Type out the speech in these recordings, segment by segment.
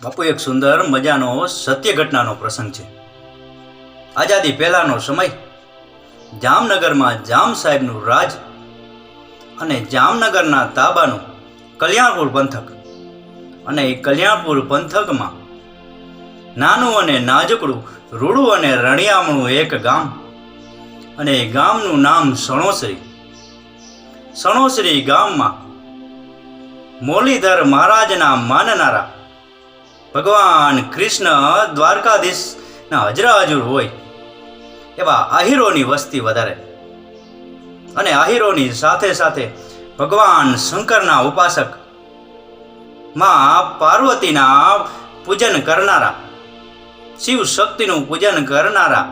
બાપુ એક સુંદર મજાનો સત્ય ઘટનાનો પ્રસંગ છે। આઝાદી પહેલાનો સમય, જામનગરમાં જામ સાહેબનું રાજ અને જામનગરના તાબાનું કલ્યાણપુર પંથક। અને એ કલ્યાણપુર પંથકમાં નાનું અને નાજુકડું રૂડું અને રણિયામણું એક ગામ, અને એ ગામનું નામ સણોસરી। સણોસરી ગામમાં મોલીધર મહારાજના માનનારા ભગવાન કૃષ્ણ દ્વારકાધીશના હજરા હજુર હોય એવા આહીરોની વસ્તી વધારે, અને આહીરોની સાથે સાથે ભગવાન શંકરના ઉપાસક, માં પાર્વતીના પૂજન કરનારા, શિવ શક્તિનું પૂજન કરનારા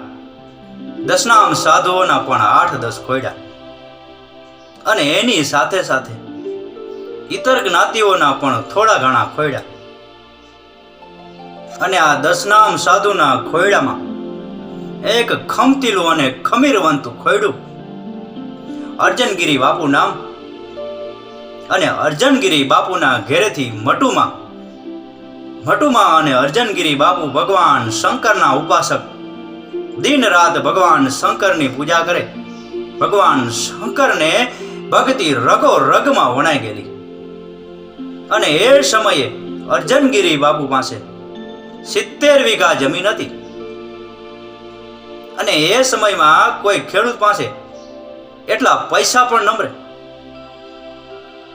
દશનામ સાધુઓના પણ 8-10 ખોયડા, અને એની સાથે સાથે ઇતર જ્ઞાતિઓના પણ થોડા ઘણા ખોયડા। અને આ દશનામ સાધુના ખોયડામાં એક ખમતીલું અને ખમીરવંતું ખોયડું અર્જનગીરી બાપુ નામ, અને અર્જનગીરી બાપુના ઘેરેથી મટુમાં અને અર્જનગીરી બાપુ ભગવાન શંકરના ઉપાસક, દિન રાત ભગવાન શંકરની પૂજા કરે। ભગવાન શંકરને ભક્તિ રગો રગમાં વણાઈ ગયેલી, અને એ સમયે અર્જનગીરી બાપુ પાસે 70 વીઘા જમીન હતી, અને એ સમયમાં કોઈ ખેડૂત પાસે એટલા પૈસા પણ ન મળે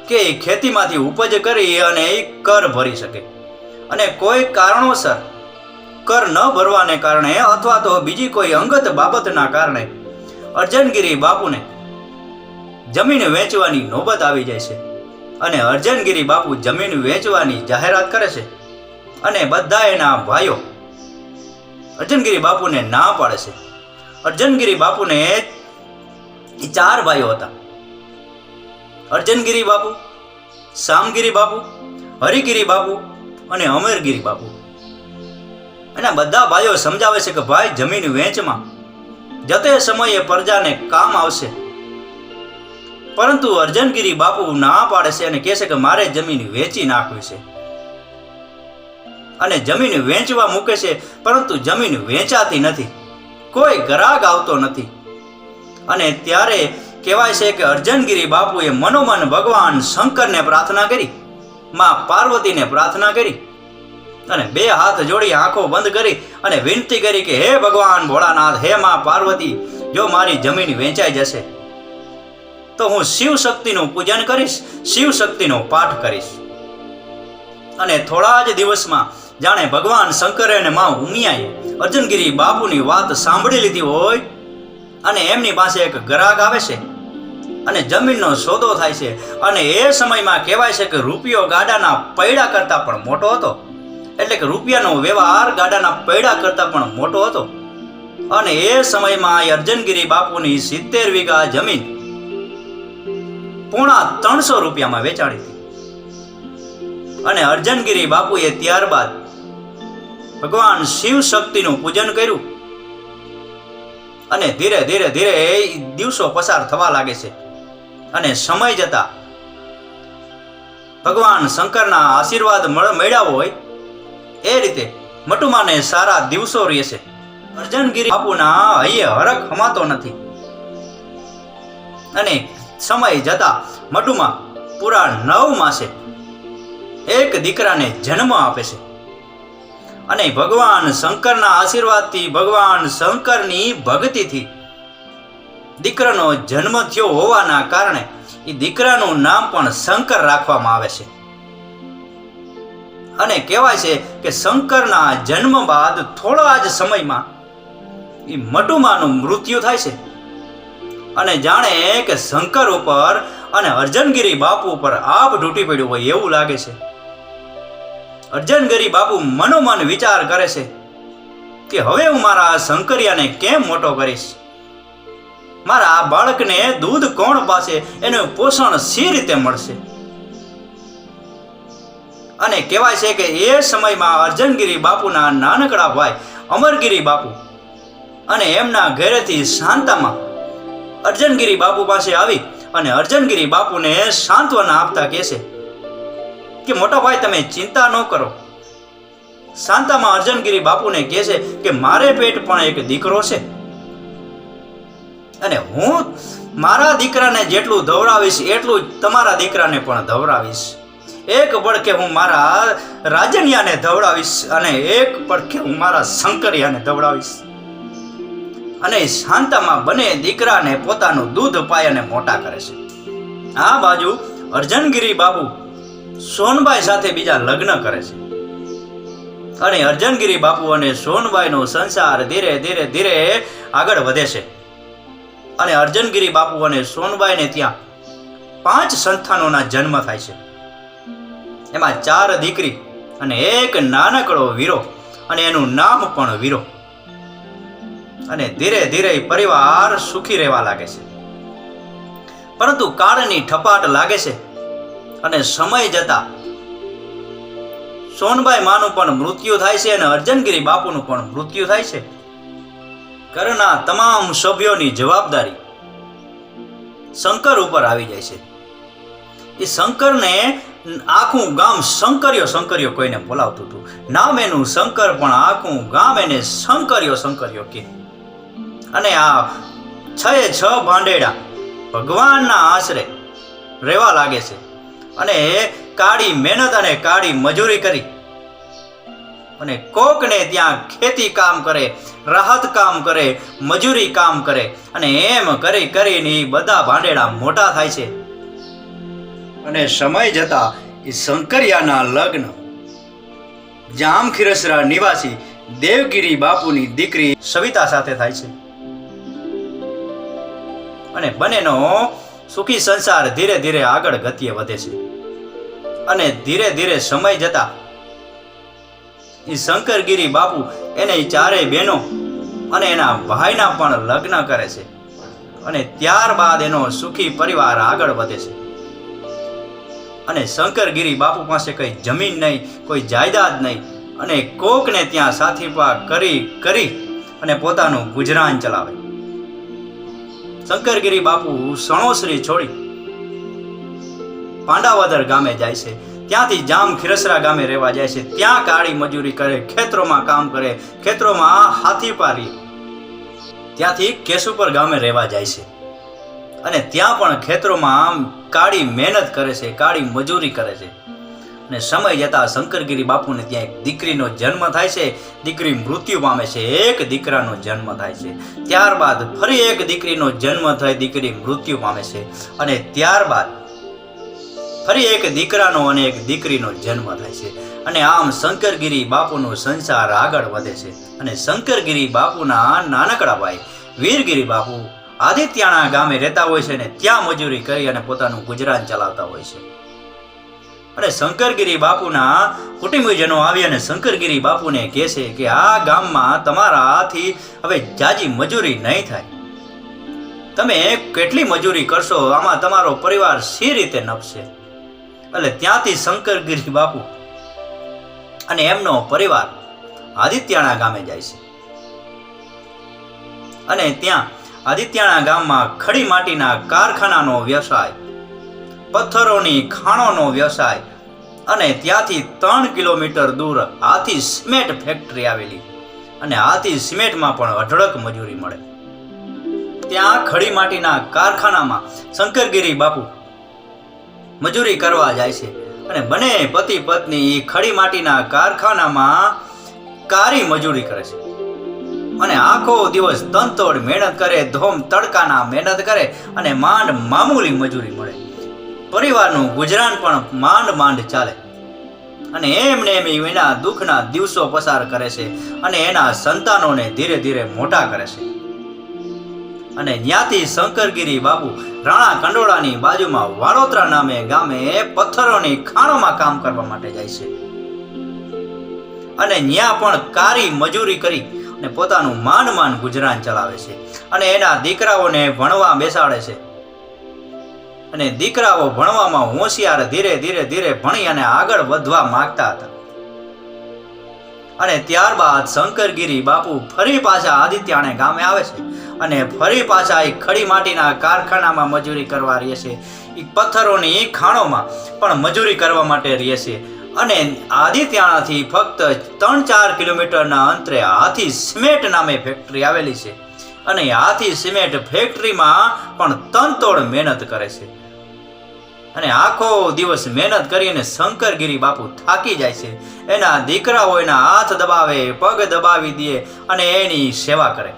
કે ખેતીમાંથી ઉપજ કરી અને કર ભરી શકે। અને કોઈ કારણોસર કર ન ભરવાને કારણે અથવા તો બીજી કોઈ અંગત બાબતના કારણે અર્જનગીરી બાપુને જમીન વેચવાની નોબત આવી જાય છે, અને અર્જનગીરી બાપુ જમીન વેચવાની જાહેરાત કરે છે, અને બધા એના ભાઈઓ અર્જનગીરી બાપુને ના પાડે છે। અર્જનગીરી બાપુને 4 ભાઈઓ હતા, અર્જનગીરી બાપુ, શામગીરી બાપુ, હરિગીરી બાપુ અને અમરગીરી બાપુ। અને બધા ભાઈઓ સમજાવે છે કે ભાઈ જમીન વેચમાં, જતે સમયે પ્રજાને કામ આવશે, પરંતુ અર્જનગીરી બાપુ ના પાડે છે અને કહે છે કે મારે જમીન વેચી નાખવી છે, અને જમીન વેચવા મૂકે છે, પરંતુ જમીન વેચાતી નથી, કોઈ ગ્રાહક આવતો નથી। અને ત્યારે કહેવાય છે કે અર્જનગીરી બાપુએ મનોમન ભગવાન શંકરને પ્રાર્થના કરી, માં પાર્વતીને પ્રાર્થના કરી, અને 2 હાથ જોડી આંખો બંધ કરી અને વિનંતી કરી કે હે ભગવાન ભોળાનાથ, હે માં પાર્વતી, જો મારી જમીન વેચાઈ જશે તો હું શિવ શક્તિનું પૂજન કરીશ, શિવ શક્તિનો પાઠ કરીશ। અને થોડા જ દિવસમાં જાણે ભગવાન શંકરે અને માં ઉમિયાએ અર્જનગીરી બાપુની વાત સાંભળી લીધી હોય, અને એમની પાસે એક ગ્રાહક આવે છે અને જમીનનો સોદો થાય છે। અને એ સમયમાં કહેવાય છે કે રૂપિયો ગાડાના પૈડા કરતા પણ મોટો હતો, એટલે કે રૂપિયાનો વ્યવહાર ગાડાના પૈડા કરતા પણ મોટો હતો। અને એ સમયમાં અર્જનગીરી બાપુની 70 વીઘા જમીન 350 રૂપિયામાં વેચાણી હતી। અને અર્જનગીરી બાપુએ ત્યારબાદ ભગવાન શિવ શક્તિનું પૂજન કર્યું, અને ધીરે ધીરે ધીરે દિવસો પસાર થવા લાગે છે, અને સમય જતા ભગવાન શંકરના આશીર્વાદ મળ્યા હોય એ રીતે મટુમાને સારા દિવસો રહે છે। અર્જનગીરી બાપુના હૈયે હરખ હમાતો નથી, અને સમય જતા મટુમાં પૂરા 9 માસે એક દીકરાને જન્મ આપે છે, અને ભગવાન શંકરના આશીર્વાદથી, ભગવાન શંકરની ભક્તિથી દીકરાનો જન્મ થયો હોવાના કારણે એ દીકરાનું નામ પણ શંકર રાખવામાં આવે છે। અને કહેવાય છે કે શંકરના જન્મ બાદ થોડા જ સમયમાં એ મટુમાનું મૃત્યુ થાય છે, અને જાણે કે શંકર ઉપર અને અર્જનગીરી બાપુ ઉપર આપ તૂટી પડ્યું હોય એવું લાગે છે। અર્જનગીરી બાપુ મનોમન વિચાર કરે છે કે હવે હું મારા શંકરિયાને કેમ મોટો કરીશ, મારા આ બાળકને દૂધ કોણ પાશે, એનું પોષણ સી રીતે મળશે। અને કહેવાય છે કે એ સમયમાં અર્જનગીરી બાપુના નાનકડા ભાઈ અમરગીરી બાપુ અને એમના ઘરેથી શાંતામાં અર્જનગીરી બાપુ પાસે આવી અને અર્જનગીરી બાપુને સાંત્વના આપતા કહે છે કે મોટા ભાઈ તમે ચિંતા ન કરો, શાંતામાં અર્જનગીરી બાપુને કહે છે કે મારે પેટ પણ એક દીકરો છે અને હું મારા દીકરાને જેટલું ધવરાવીશ એટલું જ તમારા દીકરાને પણ ધવરાવીશ. એક પડખે હું મારા રાજન્યાને ધવડાવીશ અને એક પડખે હું મારા શંકરિયાને ધવડાવીશ. અને શાંતામાં બંને દીકરાને પોતાનું દૂધ પાય અને મોટા કરે છે. આ બાજુ અર્જનગીરી બાપુ સોનબાઈ સાથે બીજા લગ્ન કરે છે અને અર્જનગીરી બાપુ અને સોનબાઈનો સંસાર ધીરે ધીરે ધીરે આગળ વધે છે. અને અર્જનગીરી બાપુ અને સોનબાઈને ત્યાં 5 સંતાનોના જન્મ થાય છે. એમાં 4 દીકરી અને એક નાનકડો વીરો અને એનું નામ પણ વીરો. અને ધીરે ધીરે પરિવાર સુખી રહેવા લાગે છે. પરંતુ કાળની ઠપાટ લાગે છે અને સમય જતા સોનબાઈ માનું પણ મૃત્યુ થાય છે અને અર્જનગીરી બાપુનું પણ મૃત્યુ થાય છે. ઘરના તમામ સભ્યોની જવાબદારી શંકર ઉપર આવી જાય છે. એ શંકરને આખું ગામ શંકરિયો શંકરિયો કોઈને બોલાવતું હતું. નામ એનું શંકર પણ આખું ગામ એને શંકરિયો શંકરિયો કહે. અને આ 6 ભાંડેડા ભગવાનના આશરે રહેવા લાગે છે અને કાળી મહેનત અને કાળી મજૂરી કરી અને કોકને ત્યાં ખેતી કામ કરે, રાહત કામ કરે, મજૂરી કામ કરે અને એમ કરી કરીને બધા ભાંડેડા મોટા થાય છે. અને સમય જતા એ શંકરિયાના લગ્ન જામખીરસરા નિવાસી દેવગીરી બાપુની દીકરી સવિતા સાથે થાય છે. અને બંનેનો સુખી સંસાર ધીરે ધીરે આગળ ગતિએ વધે છે. અને ધીરે ધીરે સમય જતા એ શંકરગીરી બાપુ એને 4 બહેનો અને એના ભાઈના પણ લગ્ન કરે છે. અને ત્યારબાદ એનો સુખી પરિવાર આગળ વધે છે. અને શંકરગીરી બાપુ પાસે કઈ જમીન નહીં, કોઈ જાયદાદ નહીં અને કોકને ત્યાં સાથીપા કરી અને પોતાનું ગુજરાન ચલાવે. શંકરગીરી બાપુ સણોસરી છોડી પાંડાવદર ગામે જાય છે. ત્યાંથી જામખીરસરા ગામે રહેવા જાય છે. ત્યાં કાળી મજૂરી કરે, ખેતરોમાં કામ કરે, ખેતરોમાં હાથી પારી. ત્યાંથી કેશુપર ગામે રહેવા જાય છે અને ત્યાં પણ ખેતરોમાં કાળી મહેનત કરે છે, કાળી મજૂરી કરે છે. અને સમય જતા શંકરગીરી બાપુને ત્યાં એક દીકરીનો જન્મ થાય છે. દીકરી મૃત્યુ પામે છે. એક દીકરાનો જન્મ થાય છે. ત્યારબાદ ફરી એક દીકરીનો જન્મ થઈ દીકરી મૃત્યુ પામે છે. અને ત્યારબાદ ફરી એક દીકરાનો અને એક દીકરીનો જન્મ થાય છે. અને આમ શંકરગીરી બાપુનો સંસાર આગળ વધે છે. અને શંકરગીરી બાપુના નાનકડા ભાઈ વીરગીરી બાપુ આદિત્યાણા ગામે રહેતા હોય છે અને ત્યાં મજૂરી કરી અને પોતાનું ગુજરાન ચલાવતા હોય છે. અને શંકરગીરી બાપુના કુટુંબીજનો આવી અને શંકરગીરી બાપુને કહે છે કે આ ગામમાં તમારાથી હવે જાજી મજૂરી નહીં થાય. તમે કેટલી મજૂરી કરશો, આમાં તમારો પરિવાર સી રીતે નપશે. એટલે ત્યાંથી શંકરગીરી બાપુ અને એમનો પરિવાર આદિત્યાણા ગામે જાય છે. અને ત્યાં આદિત્યાણા ગામમાં ખડી માટીના કારખાનાનો વ્યવસાય, પથ્થરોની ખાણોનો વ્યવસાય અને ત્યાંથી 3 કિલોમીટર દૂર હાથી સિમેન્ટ ફેક્ટરી આવેલી. અને હાથી સિમેન્ટમાં પણ અઢળક મજૂરી મળે. ત્યાં ખડી માટીના કારખાનામાં શંકરગીરી બાપુ મજૂરી કરવા જાય છે. અને બંને પતિ પત્ની ખડી માટીના કારખાનામાં કારી મજૂરી કરે છે. અને આખો દિવસ તનતોડ મહેનત કરે, ધોમ તડકાના મહેનત કરે અને માંડ મામૂલી મજૂરી મળે. પરિવારનું ગુજરાન પણ માંડ ચાલે. અને એમને એમ એના દુઃખના દિવસો પસાર કરે છે અને એના સંતાનોને ધીરે ધીરે મોટા કરે છે. અને ત્યાંથી શંકરગીરી બાપુ રાણા કંડોળાની બાજુમાં વાળોતરા નામે ગામે પથ્થરોની ખાણોમાં કામ કરવા માટે જાય છે. અને ત્યાં પણ કારી મજૂરી કરી અને પોતાનું માંડ ગુજરાન ચલાવે છે. અને એના દીકરાઓને ભણવા બેસાડે છે. અને દીકરાઓ ભણવામાં હોશિયાર ધીરે ધીરે ભણી અને આગળ વધવા માંગતા હતા. અને ત્યારબાદ શંકરગીરી બાપુ ફરી પાછા આદિત્યાણે ગામે આવે છે અને ફરી પાછા એ ખડી માટીના કારખાનામાં મજૂરી કરવા રહે છે. એ પથ્થરોની ખાણોમાં પણ મજૂરી કરવા માટે રહે છે. અને આદિત્યાણાથી ફક્ત 3-4 કિલોમીટરના અંતરે હાથી સિમેન્ટ નામે ફેક્ટરી આવેલી છે. અને હાથી સિમેન્ટ ફેક્ટરીમાં પણ તનતોડ મહેનત કરે છે. અને આખો દિવસ મહેનત કરીને શંકરગીરી બાપુ થાકી જાય છે. એના દીકરાઓ એના હાથ દબાવે, પગ દબાવી દે અને એની સેવા કરે.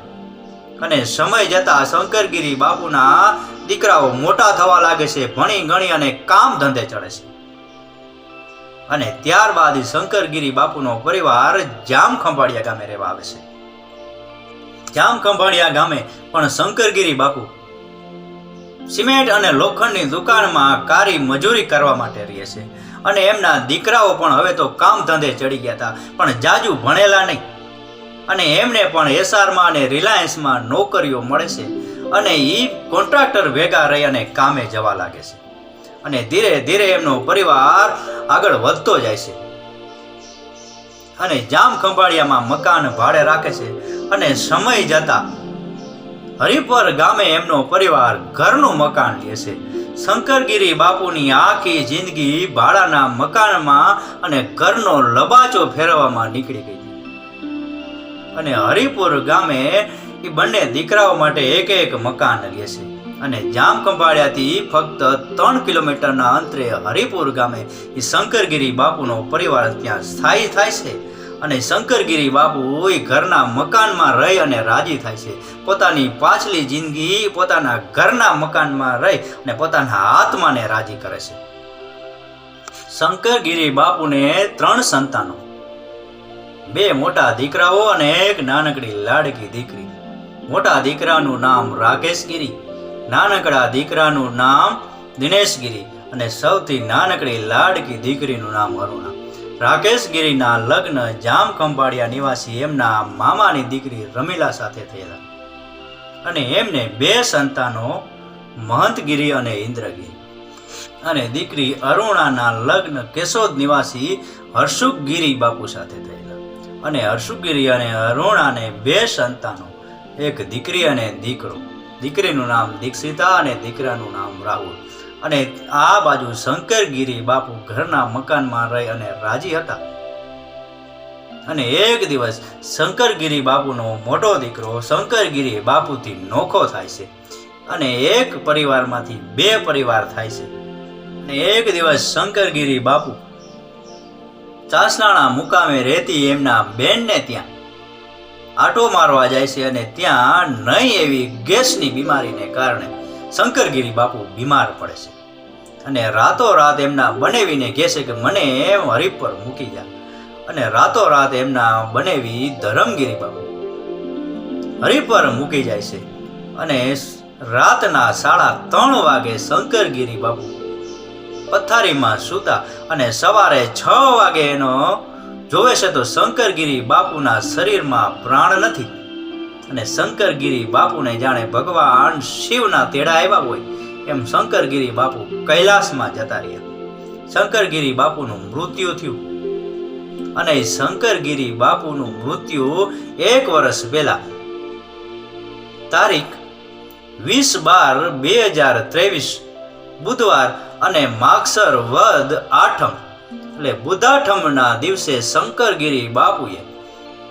અને સમય જતા શંકરગીરી બાપુના દીકરાઓ મોટા થવા લાગે છે, ભણી ગણી અને કામ ધંધે ચડે છે. અને ત્યારબાદ શંકરગીરી બાપુનો પરિવાર જામખંભાળિયા ગામે રહેવા આવે છે. જામખંભાળિયા ગામે પણ શંકરગીરી બાપુ સિમેન્ટ અને લોખંડની દુકાનમાં કારી મજૂરી કરવા માટે રહે છે. અને એમના દીકરાઓ પણ હવે તો કામ ધંધે ચડી ગયા હતા, પણ જાજુ ભણેલા નહીં. અને એમને પણ એસઆરમાં અને રિલાયન્સમાં નોકરીઓ મળે છે. અને એ કોન્ટ્રાક્ટર ભેગા રહી અને કામે જવા લાગે છે. અને ધીરે ધીરે એમનો પરિવાર આગળ વધતો જાય છે. અને જામખંભાળિયામાં મકાન ભાડે રાખે છે. અને સમય જતા હરિપર ગામે એમનો પરિવાર ઘરનું મકાન લે છે. શંકરગીરી બાપુની આખી જિંદગી ભાડાના મકાનમાં અને ઘરનો લબાચો ફેરવવામાં નીકળી ગઈ. અને હરિપુર ગામે એ બંને દીકરાઓ માટે એક મકાન લે છે. અને જામખંભાળિયાથી ફક્ત 3 કિલોમીટરના અંતરે હરિપુર ગામે એ શંકરગીરી બાપુનો પરિવાર ત્યાં સ્થાયી થાય છે. અને શંકરગીરી બાપુ એ ઘરના મકાનમાં રહી અને રાજી થાય છે. પોતાની પાછલી જિંદગી પોતાના ઘરના મકાનમાં રહી અને પોતાના આત્માને રાજી કરે છે. શંકરગીરી બાપુને 3 સંતાનો, 2 મોટા દીકરાઓ અને એક નાનકડી લાડકી દીકરી. મોટા દીકરાનું નામ રાકેશગીરી, નાનકડા દીકરાનું નામ દિનેશગીરી અને સૌથી નાનકડી લાડકી દીકરીનું નામ અરુણા. રાકેશગીરીના લગ્ન જામખંભાળિયા નિવાસી એમના મામાની દીકરી રમીલા સાથે થયેલા. અને એમને 2 સંતાનો મહંતગીરી અને ઇન્દ્રગીરી. અને દીકરી અરુણાના લગ્ન કેશોદ નિવાસી હર્ષુકગીરી બાપુ સાથે થયેલા. અને હર્ષુકગીરી અને અરુણાને 2 સંતાનો, એક દીકરી અને દીકરો. દીકરીનું નામ દીક્ષિતા અને દીકરાનું નામ રાહુલ. અને આ બાજુ શંકરગીરી બાપુ ઘરના મકાનમાં રહી અને રાજી હતા. અને એક દિવસ શંકરગીરી બાપુનો મોટો દીકરો શંકરગીરી બાપુથી નોખો થાય છે. અને એક પરિવારમાંથી 2 પરિવાર થાય છે. અને એક દિવસ શંકરગીરી બાપુ ચાસલાણા મુકામે રહેતી એમના બેનને ત્યાં આટો મારવા જાય છે. અને ત્યાં નહીં એવી ગેસની બીમારીને કારણે શંકરગીરી બાપુ બીમાર પડે છે. અને રાતોરાત એમના બનેવીને કહે છે કે મને હરિપર મૂકી જા. અને રાતોરાત એમના બનેવી ધરમગીરી બાપુ હરિપર મૂકી જાય છે. અને રાતના 3:30 વાગે શંકરગીરી બાપુ પથારીમાં સૂતા અને સવારે 6 વાગે એનો જોવે છે તો શંકરગીરી બાપુના શરીરમાં પ્રાણ નથી. અને શંકરગીરી બાપુને જાણે ભગવાન શિવના તેડા આવ્યા હોય એમ શંકરગીરી બાપુ કૈલાસમાં જતા રહ્યા. શંકરગીરી બાપુનું મૃત્યુ થયું. અને શંકરગીરી બાપુનું મૃત્યુ 1 વર્ષ પહેલા તારીખ 20/12/2023 બુધવાર અને માગસર વદ આઠમ એટલે બુધાઠમના દિવસે શંકરગીરી બાપુએ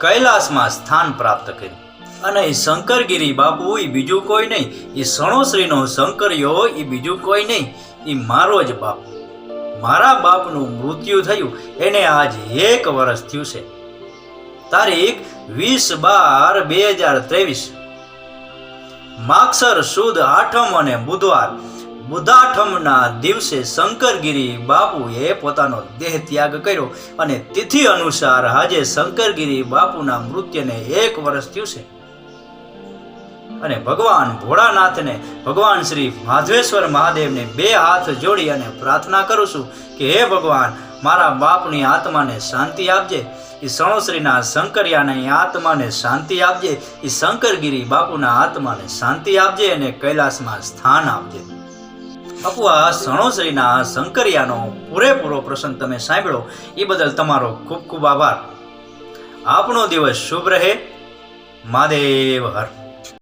કૈલાસમાં સ્થાન પ્રાપ્ત કર્યું. અને શંકરગીરી બાપુ એ બીજું કોઈ નહીં, એ સણોસરીનો શંકરિયો એ બીજું કોઈ નહીં, એ મારો જ બાપ. મારા બાપનું મૃત્યુ થયું એને આજ 1 વર્ષ થયું છે. તારીખ 20/12/2023 માગસર સુદ આઠમ અને બુધવાર બુધાઠમના દિવસે શંકરગીરી બાપુએ પોતાનો દેહ ત્યાગ કર્યો. અને તિથિ અનુસાર આજે શંકરગીરી બાપુના મૃત્યુને 1 વર્ષ થયું છે. અને ભગવાન ભોળાનાથને, ભગવાન શ્રી માધવેશ્વર મહાદેવને 2 હાથ જોડી અને પ્રાર્થના કરું છું કે હે ભગવાન, મારા બાપની આત્માને શાંતિ આપજે. એ સણોસરીના શંકરિયાની આત્માને શાંતિ આપજે. એ શંકરગીરી બાપુના આત્માને શાંતિ આપજે અને કૈલાસમાં સ્થાન આપજે. બાપુ, આ સણોસરીના શંકરિયાનો પૂરેપૂરો પ્રસંગ તમે સાંભળો એ બદલ તમારો ખૂબ ખૂબ આભાર. આપણો દિવસ શુભ રહે. મહાદેવ હર.